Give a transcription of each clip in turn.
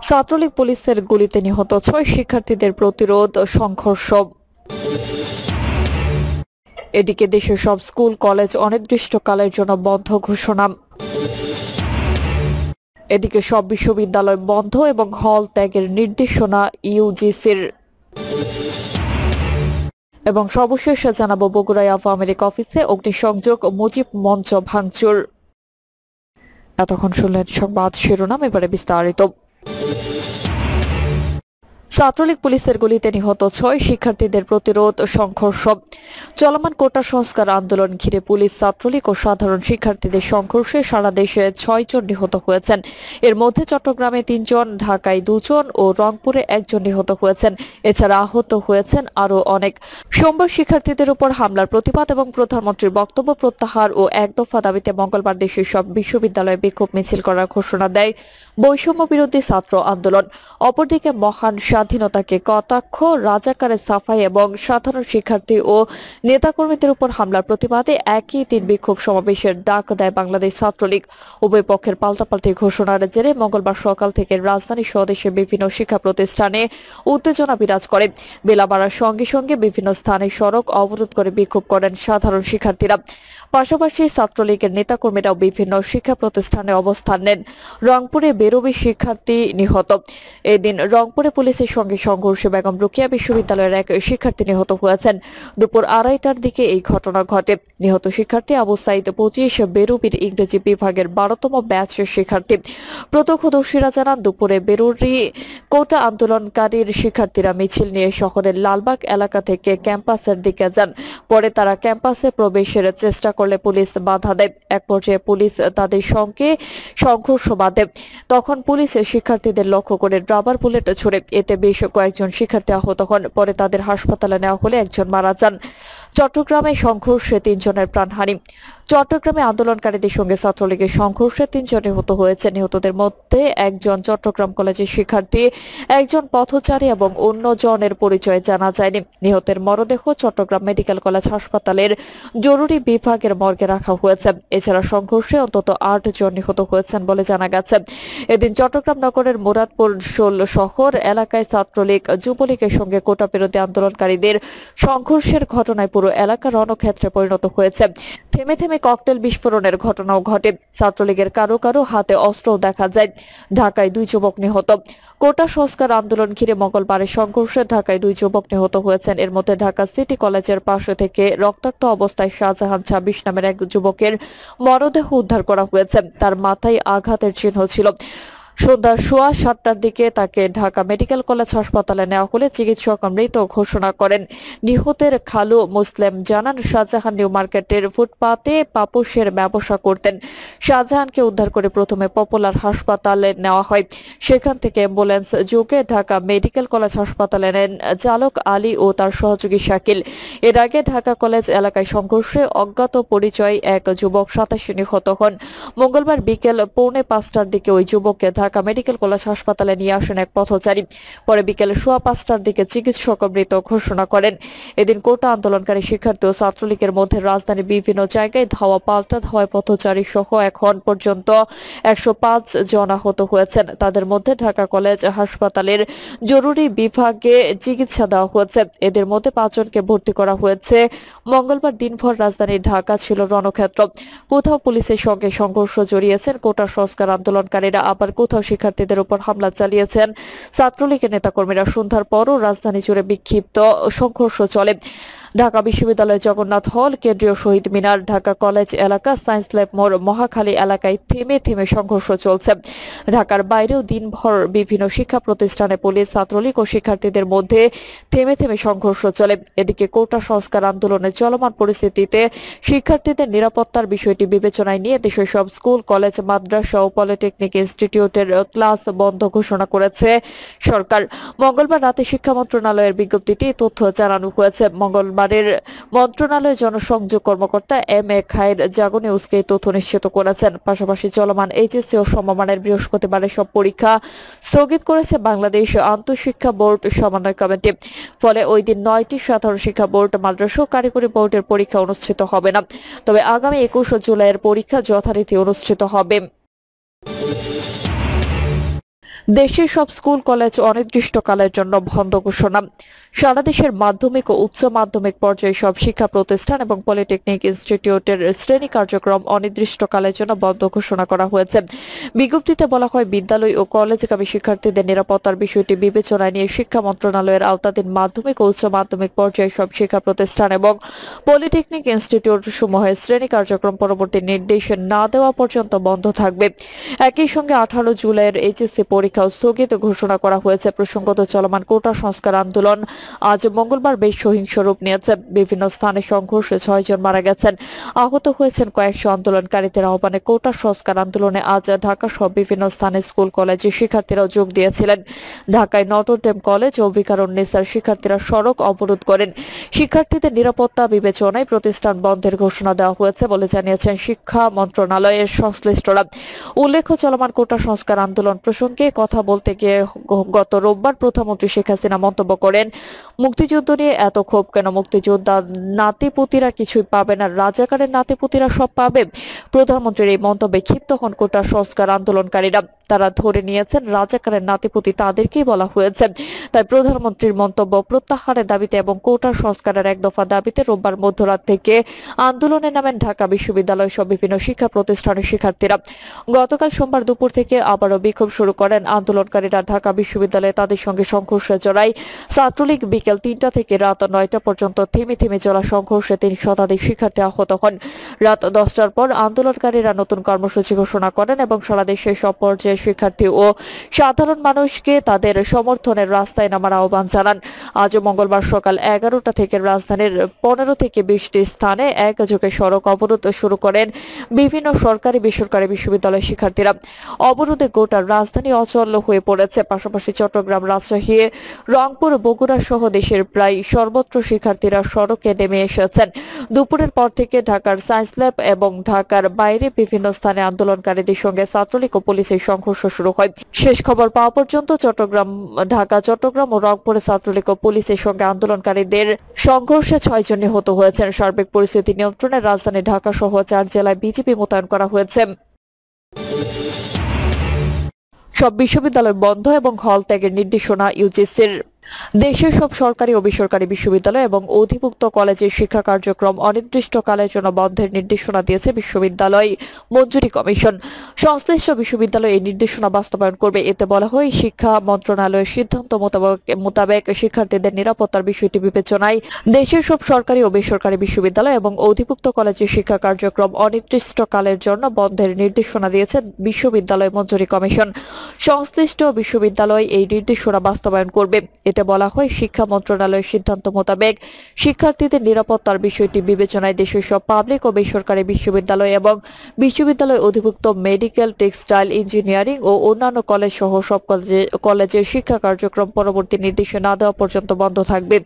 ছাত্রলীগ পুলিশের গুলিতে নিহত ৬ শিক্ষার্থীদের প্রতিরোধ সংঘর্ষ। এদিকে দেশের সব স্কুল কলেজ অনির্দিষ্টকালের জন্য বন্ধ ঘোষণা। এদিকে সব বিশ্ববিদ্যালয় বন্ধ এবং হল ত্যাগের নির্দেশনা ইউজিসির। এবং সর্বশেষ জানাবো বগুড়ায় আওয়ামী লীগ অফিসে অগ্নিসংযোগ, মুজিব মঞ্চ ভাঙচুর। এতক্ষণ শুনলেন সংবাদ শিরোনাম, এবারে বিস্তারিত। ছাত্রলীগ পুলিশের গুলিতে নিহত ৬ শিক্ষার্থীদের প্রতিরোধ সংঘর্ষ। চলমান কোটা সংস্কার আন্দোলন ঘিরে পুলিশ, ছাত্রলীগ ও সাধারণ শিক্ষার্থীদের সংঘর্ষে সারা দেশে ৬ জন নিহত হয়েছেন। এর মধ্যে চট্টগ্রামে ৩ জন, ঢাকায় ২ জন ও রংপুরে ১ জন নিহত হয়েছেন। এছাড়া আহত হয়েছেন আরও অনেক। সোমবার শিক্ষার্থীদের উপর হামলার প্রতিবাদ এবং প্রধানমন্ত্রীর বক্তব্য প্রত্যাহার ও এক দফা দাবিতে মঙ্গলবার দেশের সব বিশ্ববিদ্যালয়ে বিক্ষোভ মিছিল করার ঘোষণা দেয় বৈষম্য বিরোধী ছাত্র আন্দোলন। অপরদিকে মহান স্বাধীনতাকে কটাক্ষ, রাজাকারের সাফাই এবং সাধারণ শিক্ষার্থী ও নেতাকর্মীদের উপর হামলার প্রতিবাদে একই দিন বিক্ষোভ সমাবেশের ডাক দেয় বাংলাদেশ ছাত্রলীগ। উভয় পক্ষের পাল্টাপাল্টি ঘোষণার জেরে মঙ্গলবার সকাল থেকে রাজধানী সহ দেশের বিভিন্ন শিক্ষা প্রতিষ্ঠানে উত্তেজনা বিরাজ করে। বেলা বাড়ার সঙ্গে সঙ্গে বিভিন্ন স্থানে সড়ক অবরোধ করে বিক্ষোভ করেন সাধারণ শিক্ষার্থীরা। পাশাপাশি ছাত্রলীগের নেতাকর্মীরাও বিভিন্ন শিক্ষা প্রতিষ্ঠানে অবস্থান নেন। রংপুরে বেরোবি শিক্ষার্থী নিহত। এদিন রংপুরে পুলিশের সঙ্গে সংঘর্ষে বেগম রোকেয়া বিশ্ববিদ্যালয়ের এক শিক্ষার্থী নিহত হয়েছেন। দুপুর ২:৩০টার দিকে এই ঘটনা ঘটে। নিহত শিক্ষার্থী আবু সাইদ ২৫, বেরুবির ইংরেজি বিভাগের ১২তম ব্যাচের শিক্ষার্থী। প্রত্যক্ষদর্শীরা জানান, দুপুরে বেরুরি কোটা আন্দোলনকারীর শিক্ষার্থীরা মিছিল নিয়ে শহরের লালবাগ এলাকা থেকে ক্যাম্পাসের দিকে যান। পরে তারা ক্যাম্পাসে প্রবেশের চেষ্টা করলে পুলিশ বাধা দেয়। এক পর্যায়ে পুলিশ তাদের সঙ্গে সংঘর্ষ বাধে। তখন পুলিশ শিক্ষার্থীদের লক্ষ্য করে রাবার বুলেট ছুড়ে, এতে বেশ কয়েকজন শিক্ষার্থী আহত হন। পরে তাদের হাসপাতালে নেওয়া হলে একজন মারা যান। চট্টগ্রামে সংঘর্ষে ৩ জনের প্রাণহানি। চট্টগ্রামে আন্দোলনকারীদের সঙ্গে ছাত্রলীগের সংঘর্ষে ৩ জন নিহত হয়েছে। নিহতদের মধ্যে একজন চট্টগ্রাম কলেজের শিক্ষার্থী, একজন পথচারী এবং অন্য জনের পরিচয় জানা যায়নি। নিহতের মরদেহ চট্টগ্রাম মেডিকেল কলেজ হাসপাতালের জরুরি বিভাগের মর্গে রাখা হয়েছে। এছাড়া সংঘর্ষে অন্তত ৮ জন নিহত হয়েছেন বলে জানা গেছে। এদিন চট্টগ্রাম নগরের মুরাদপুর শোল শহর এলাকায় ছাত্রলীগ যুবলীগের সঙ্গে কোটা বিরোধী আন্দোলনকারীদের সংঘর্ষের ঘটনায় পুরো এলাকা রণক্ষেত্রে পরিণত হয়েছে। থেমে থেমে ককটেল বিস্ফোরণের ঘটনাও ঘটে। ছাত্রলীগের কারো কারো হাতে অস্ত্রও দেখা যায়। ঢাকায় ২ যুবক নিহত। কোটা সংস্কার আন্দোলন ঘিরে মঙ্গলবারের সংঘর্ষে ঢাকায় ২ যুবক নিহত হয়েছেন। এর মধ্যে ঢাকা সিটি কলেজের পাশে থেকে রক্তাক্ত অবস্থায় শাহজাহান ২৬ নামের এক যুবকের মরদেহ উদ্ধার করা হয়েছে। তার মাথায় আঘাতের চিহ্ন ছিল। সন্ধ্যা ৭:১৫টার দিকে তাকে ঢাকা মেডিকেল কলেজ হাসপাতালে নেওয়া হলে চিকিৎসক মৃত ঘোষণা করেন। নিহতের খালু মুসলিম জানান, শাহজাহান নিউ মার্কেটের ফুটপাতে পাপোশের ব্যবসা করতেন। শাহজাহানকে উদ্ধার করে প্রথমে পপুলার হাসপাতালে নেওয়া হয়। সেখান থেকে অ্যাম্বুলেন্স যোগে ঢাকা মেডিকেল কলেজ হাসপাতালে নেন চালক আলী ও তার সহযোগী শাকিল। এর আগে ঢাকা কলেজ এলাকায় সংঘর্ষে অজ্ঞাত পরিচয় এক যুবক ২৭ নিহত হন। মঙ্গলবার বিকেল ৪:৫টার দিকে ওই যুবককে ঢাকা মেডিকেল কলেজ হাসপাতালে নিয়ে আসেন এক পথচারী। পরে বিকেল ৫:১৫টার দিকে চিকিৎসক মৃত ঘোষণা করেন। এদিন কোটা আন্দোলনকারী শিক্ষার্থী ও ছাত্রলীগের মধ্যে রাজধানীর বিভিন্ন জায়গায় ধাওয়া পাল্টা ধাওয়ায় পথচারী সহ এখন পর্যন্ত ১০৫ জন আহত হয়েছেন। তাদের মধ্যে ঢাকা কলেজ হাসপাতালের জরুরি বিভাগে চিকিৎসা দেওয়া হয়েছে। এদের মধ্যে ৫ জনকে ভর্তি করা হয়েছে। মঙ্গলবার দিনভর রাজধানীর ঢাকা ছিল রণক্ষেত্র। কোথাও পুলিশের সঙ্গে সংঘর্ষ জড়িয়েছেন কোটা সংস্কার আন্দোলনকারীরা, আবার কোথাও শিক্ষার্থীদের উপর হামলা চালিয়েছেন ছাত্রলীগের নেতাকর্মীরা। সন্ধ্যার পরও রাজধানী জুড়ে বিক্ষিপ্ত সংঘর্ষ চলে। ঢাকা বিশ্ববিদ্যালয় জগন্নাথ হল, কেন্দ্রীয় শহীদ মিনার, ঢাকা কলেজ এলাকা, সায়েন্স ল্যাব মোড়, মহাখালী এলাকায় থেমে থেমে সংঘর্ষ চলছে। ঢাকার বাইরেও দিনভর বিভিন্ন শিক্ষা প্রতিষ্ঠানে পুলিশ, ছাত্রলীগ ও শিক্ষার্থীদের মধ্যে থেমে থেমে সংঘর্ষ চলে। এদিকে কোটা সংস্কার আন্দোলনের চলমান পরিস্থিতিতে শিক্ষার্থীদের নিরাপত্তার বিষয়টি বিবেচনায় নিয়ে দেশের সব স্কুল, কলেজ, মাদ্রাসা ও পলিটেকনিক ইনস্টিটিউটের ক্লাস বন্ধ ঘোষণা করেছে সরকার। মঙ্গলবার রাতে শিক্ষা মন্ত্রণালয়ের বিজ্ঞপ্তিতে তথ্য জানানো হয়েছে। মঙ্গলবারের মন্ত্রণালয়ের জনসংযোগ কর্মকর্তা এম.এ. খায়ের জাগো নিউজকে এই তথ্য নিশ্চিত করেছেন। পাশাপাশি চলমান এইচএসসি ও সমমানের বৃহস্পতিবারের সব পরীক্ষা স্থগিত করেছে বাংলাদেশ আন্তঃশিক্ষা বোর্ড সমন্বয় কমিটি। ফলে ওই দিন ৯টি সাধারণ শিক্ষা বোর্ড, মাদ্রাসা ও কারিগরি বোর্ডের পরীক্ষা অনুষ্ঠিত হবে না। তবে আগামী ২১ জুলাইয়ের পরীক্ষা যথারীতি অনুষ্ঠিত হবে। দেশের সব স্কুল কলেজ অনির্দিষ্টকালের জন্য বন্ধ ঘোষণা। সারা দেশের মাধ্যমিক ও উচ্চ মাধ্যমিক পর্যায়ে সব শিক্ষা প্রতিষ্ঠান এবং পলিটেকনিক ইনস্টিটিউটের শ্রেণী কার্যক্রম অনির্দিষ্টকালের জন্য বন্ধ ঘোষণা করা হয়েছে। বিজ্ঞপ্তিতে বলা হয়, বিদ্যালয় ও কলেজগামী শিক্ষার্থীদের নিরাপত্তার বিষয়টি বিবেচনায় নিয়ে শিক্ষা মন্ত্রণালয়ের আওতাধীন মাধ্যমিক ও উচ্চ মাধ্যমিক পর্যায়ে সব শিক্ষা প্রতিষ্ঠান এবং পলিটেকনিক ইনস্টিটিউট সমূহের শ্রেণী কার্যক্রম পরবর্তী নির্দেশ না দেওয়া পর্যন্ত বন্ধ থাকবে। একই সঙ্গে 18 জুলাইয়ের এইচএসসি পরীক্ষাও স্থগিত ঘোষণা করা হয়েছে। প্রসঙ্গত, চলমান কোটা সংস্কার আন্দোলন আজ মঙ্গলবার বেশ সহিংস রূপ নিয়েছে। বিভিন্ন স্থানে সংঘর্ষে 6 জন মারা গেছেন, আহত হয়েছেন কয়েকশো। আন্দোলনকারীদের আহ্বানে কোটা সংস্কার আন্দোলনে আজ ঢাকা সহ বিভিন্ন স্থানে স্কুল কলেজের শিক্ষার্থীরাও যোগ দিয়েছিলেন। ঢাকায় নটরডেম কলেজ ও ভিকারুননিসার শিক্ষার্থীরা সড়ক অবরোধ করেন। শিক্ষার্থীদের নিরাপত্তা বিবেচনায় প্রতিষ্ঠান বন্ধের ঘোষণা দেওয়া হয়েছে বলে জানিয়েছেন শিক্ষা মন্ত্রণালয়ের সংশ্লিষ্টরা। উল্লেখ্য, চলমান কোটা সংস্কার আন্দোলন প্রসঙ্গে কথা বলতে গিয়ে গত রোববার প্রধানমন্ত্রী শেখ হাসিনা মন্তব্য করেন, মুক্তিযুদ্ধ নিয়ে এত ক্ষোভ কেন? মুক্তিযোদ্ধা নাতিপুতিরা কিছুই পাবে না, রাজাকারের নাতিপুতিরা সব পাবে। প্রধানমন্ত্রীর এই মন্তব্যে ক্ষিপ্ত হন কোটা সংস্কার আন্দোলনকারীরা। তারা ধরে নিয়েছেন রাজাকারের নাতিপুতি তাদেরকেই বলা হয়েছে। তাই প্রধানমন্ত্রীর মন্তব্য প্রত্যাহারের দাবিতে এবং কোটা সংস্কারের এক দফা দাবিতে রোববার মধ্যরাত থেকে আন্দোলনে নামেন ঢাকা বিশ্ববিদ্যালয় সহ বিভিন্ন শিক্ষা প্রতিষ্ঠানের শিক্ষার্থীরা। গতকাল সোমবার দুপুর থেকে আবারও বিক্ষোভ শুরু করেন আন্দোলনকারীরা। ঢাকা বিশ্ববিদ্যালয়ে তাদের সঙ্গে সংঘর্ষে জড়ায় ছাত্রলীগ। বিকেল 3টা থেকে রাত 9টা পর্যন্ত থেমে থেমে চলা সংঘর্ষে 3 শতাধিক শিক্ষার্থী আহত হন। রাত 10টার পর আন্দোলনকারীরা নতুন কর্মসূচি ঘোষণা করেন এবং সারা দেশের সব পর্যায়ের শিক্ষার্থী ও সাধারণ মানুষকে তাদের সমর্থনের রাস্তায় নামার আহ্বান জানান। আজ মঙ্গলবার সকাল 11টা থেকে রাজধানীর 15 থেকে 20টি স্থানে একযোগে সড়ক অবরোধ শুরু করেন বিভিন্ন সরকারি বেসরকারি বিশ্ববিদ্যালয়ের শিক্ষার্থীরা। অবরোধে গোটা রাজধানী অচল হয়ে পড়েছে। পাশাপাশি চট্টগ্রাম, রাজশাহী, রংপুর, বগুড়া সহ দেশের প্রায় সর্বত্র শিক্ষার্থীরা সড়কে নেমে এসেছেন। দুপুরের পর থেকে ঢাকার সায়েন্স ল্যাব এবং ঢাকার বাইরে বিভিন্ন স্থানে আন্দোলনকারীদের সঙ্গে ছাত্রলীগ ও পুলিশের সংঘর্ষ শুরু হয়। শেষ খবর পাওয়া পর্যন্ত ঢাকা, চট্টগ্রাম ও রংপুরে ছাত্রলীগ ও পুলিশের সঙ্গে আন্দোলনকারীদের সংঘর্ষে 6 জন নিহত হয়েছেন। সার্বিক পরিস্থিতি নিয়ন্ত্রণে রাজধানী ঢাকা সহ 4 জেলায় বিজিবি মোতায়েন করা হয়েছে। সব বিশ্ববিদ্যালয় বন্ধ এবং হল ত্যাগের নির্দেশনা ইউজিসির। দেশের সব সরকারি ও বেসরকারি বিশ্ববিদ্যালয় এবং অধিভুক্ত কলেজের শিক্ষা কার্যক্রম অনির্দিষ্টকালের জন্য বন্ধের নির্দেশনা দিয়েছে বিশ্ববিদ্যালয় মঞ্জুরি কমিশন। সংশ্লিষ্ট বিশ্ববিদ্যালয় এই নির্দেশনা বাস্তবায়ন করবে। এতে বলা হয়, শিক্ষা মন্ত্রণালয়ের সিদ্ধান্ত মোতাবেক শিক্ষার্থীদের নিরাপত্তার বিষয়টি বিবেচনায় দেশের সব সরকারি ও বেসরকারি বিশ্ববিদ্যালয় এবং অধিভুক্ত কলেজের শিক্ষা কার্যক্রম অনির্দিষ্টকালের জন্য বন্ধের নির্দেশনা দিয়েছে বিশ্ববিদ্যালয় মঞ্জুরি কমিশন। সংশ্লিষ্ট বিশ্ববিদ্যালয় এই নির্দেশনা বাস্তবায়ন করবে। এতে বলা হয়, শিক্ষা মন্ত্রণালয়ের সিদ্ধান্ত মোতাবেক শিক্ষার্থীদের নিরাপত্তার বিষয়টি বিবেচনায় দেশের সব পাবলিক ও বেসরকারি বিশ্ববিদ্যালয় এবং বিশ্ববিদ্যালয় অধিভুক্ত মেডিকেল, টেক্সটাইল, ইঞ্জিনিয়ারিং ও অন্যান্য কলেজ সহ সব কলেজের শিক্ষা কার্যক্রম পরবর্তী নির্দেশ না দেওয়া পর্যন্ত বন্ধ থাকবে।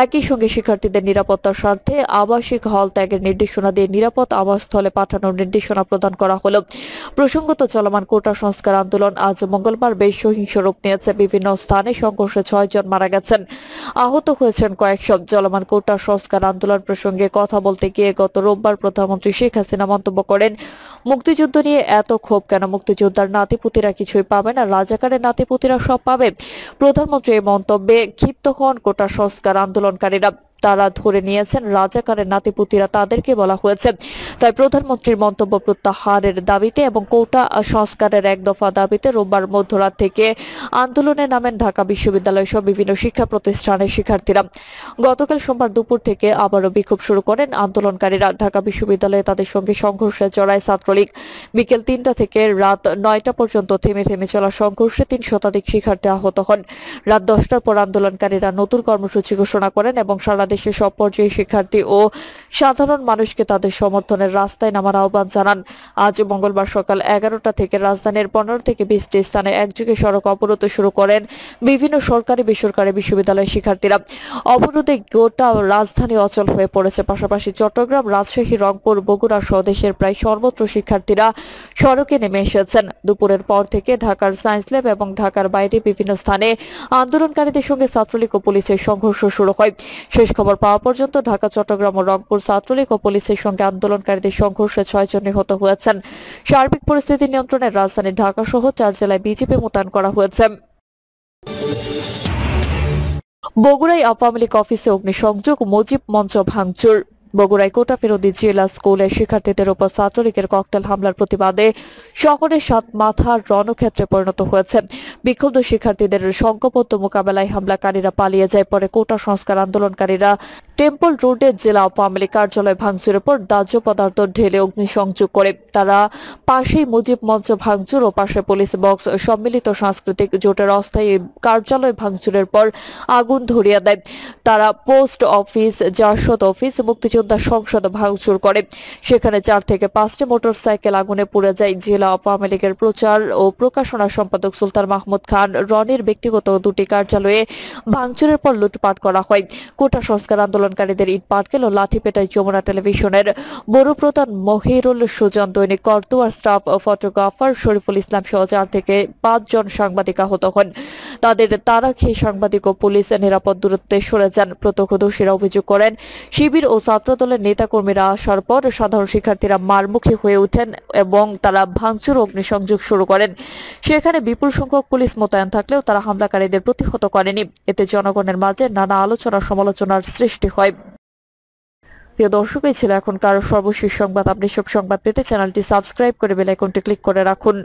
একই সঙ্গে শিক্ষার্থীদের নিরাপত্তার স্বার্থে আবাসিক হল ত্যাগের নির্দেশনা দিয়ে নিরাপদ আবাসস্থলে পাঠানোর নির্দেশনা প্রদান করা হলো। প্রসঙ্গত, চলমান কোটা সংস্কার আন্দোলন আজ মঙ্গলবার বেশ সহিংস রূপ নিয়েছে। বিভিন্ন স্থানে সংঘর্ষে 6 জন মারা গেছেন, আহত হয়েছেন কয়েকশো। চলমান কোটা সংস্কার আন্দোলন প্রসঙ্গে কথা বলতে গিয়ে গত রোববার প্রধানমন্ত্রী শেখ হাসিনা মন্তব্য করেন, মুক্তিযুদ্ধ নিয়ে এত ক্ষোভ কেন? মুক্তিযোদ্ধার নাতিপুতিরা কিছুই পাবে না, রাজাকারের নাতিপুতিরা সব পাবে। প্রধানমন্ত্রী এই মন্তব্যে ক্ষিপ্ত হন কোটা সংস্কার আন্দোলনকারীরা। তারা ধরে নিয়েছেন রাজাকারের নাতিপুতিরা তাদেরকে বলা হয়েছে। তাই প্রধানমন্ত্রীর মন্তব্য প্রত্যাহারের দাবিতে এবং কোটা সংস্কারের এক দফা দাবিতে রোববার মধ্যরাত থেকে আন্দোলনে নামেন ঢাকা বিশ্ববিদ্যালয় সহ বিভিন্ন শিক্ষা প্রতিষ্ঠানের শিক্ষার্থীরা। গতকাল সোমবার দুপুর থেকে আবারও বিক্ষোভ শুরু করেন আন্দোলনকারীরা। ঢাকা বিশ্ববিদ্যালয়ে তাদের সঙ্গে সংঘর্ষে জড়ায় ছাত্রলীগ। বিকেল 3টা থেকে রাত 9টা পর্যন্ত থেমে থেমে চলা সংঘর্ষে 3 শতাধিক শিক্ষার্থী আহত হন। রাত 10টার পর আন্দোলনকারীরা নতুন কর্মসূচি ঘোষণা করেন এবং সারা দেশের সব পর্যায়ের শিক্ষার্থী ও সাধারণ মানুষকে তাদের সমর্থনের রাস্তায় নামার আহ্বান জানান। আজ মঙ্গলবার সকাল 11টা থেকে রাজধানীর 15 থেকে 20টি স্থানে একযোগে সড়ক অবরোধ শুরু করেন বিভিন্ন সরকারি বেসরকারি বিশ্ববিদ্যালয়ের শিক্ষার্থীরা। অবরোধে গোটা রাজধানী অচল হয়ে পড়েছে। পাশাপাশি চট্টগ্রাম, রাজশাহী, রংপুর, বগুড়া সহ দেশের প্রায় সর্বত্র শিক্ষার্থীরা সড়কে নেমে এসেছেন। দুপুরের পর থেকে ঢাকার সায়েন্স ল্যাব এবং ঢাকার বাইরে বিভিন্ন স্থানে আন্দোলনকারীদের সঙ্গে ছাত্রলীগ ও পুলিশের সংঘর্ষ শুরু হয়। শেষ খবর পাওয়া পর্যন্ত ঢাকা, চট্টগ্রাম ও রংপুর ছাত্রলীগ ও পুলিশের সঙ্গে আন্দোলনকারীদের সংঘর্ষে 6 জন নিহত হয়েছেন। সার্বিক পরিস্থিতি নিয়ন্ত্রণে রাজধানী ঢাকা সহ 4 জেলায় বিজিবি মোতায়েন করা হয়েছে। বগুড়ায় আওয়ামী লীগ অফিসে অগ্নিসংযোগ, মুজিব মঞ্চ ভাঙচুর। বগুড়ায় কোটা বিরোধী জেলা স্কুলের শিক্ষার্থীদের উপর ছাত্রলীগের ককটেল হামলার প্রতিবাদে শহরের সাতমাথা রণক্ষেত্রে পরিণত হয়েছে। বিক্ষুব্ধ শিক্ষার্থীদের সংঘবদ্ধ মোকাবেলায় হামলাকারীরা পালিয়ে যায়। পরে কোটা সংস্কার আন্দোলনকারীরা টেম্পল রোডের জেলা আওয়ামী লীগ কার্যালয় ভাঙচুরের পর দাহ্য পদার্থ ঢেলে অগ্নিসংযোগ করে। তারা পাশেই মুজিব মঞ্চ ভাঙচুর ও পাশে পুলিশ বক্স সম্মিলিত সাংস্কৃতিক জোটের অস্থায়ী কার্যালয় ভাঙচুরের পর আগুন ধরিয়ে দেয়। তারা পোস্ট অফিস, জাসদ অফিস, মুক্তিযোদ্ধা সংসদ ভাঙচুর করে। সেখানে 4 থেকে 5টি মোটরসাইকেল আগুনে পুড়ে যায়। জেলা আওয়ামী লীগের প্রচার ও প্রকাশনা সম্পাদক সুলতান মাহমুদ খান রনির ব্যক্তিগত 2টি কার্যালয়ে ভাঙচুরের পর লুটপাট করা হয়। কোটা সংস্কার আন্দোলনকারীদের ইট পাটকেল ও লাঠি পেটায় যমুনা টেলিভিশনের বড় প্রধান মহিরুল সুজন, দৈনিক করতোয়ার স্টাফ ফটোগ্রাফার শরীফুল ইসলাম সহ 4 থেকে 5 জন সাংবাদিক আহত হন। তাদের তারা খেয়ে সাংবাদিক ও পুলিশ নিরাপদ দূরত্বে সরে যান। প্রত্যক্ষদর্শীরা অভিযোগ করেন, শিবির ও ছাত্রদলের নেতাকর্মীরা আসার পর সাধারণ শিক্ষার্থীরা মারমুখী হয়ে ওঠেন এবং তারা ভাঙচুর ও অগ্নিসংযোগ শুরু করেন। সেখানে বিপুল সংখ্যক পুলিশ মোতায়েন থাকলেও তারা হামলাকারীদের প্রতিহত করেনি। এতে জনগণের মাঝে নানা আলোচনা সমালোচনার সৃষ্টি হয়। প্রিয় দর্শক, এই ছিল এখনকার সর্বশেষ সংবাদ। আপনি সব সংবাদ পেতে চ্যানেলটি সাবস্ক্রাইব করে বেল আইকনটি ক্লিক করে রাখুন।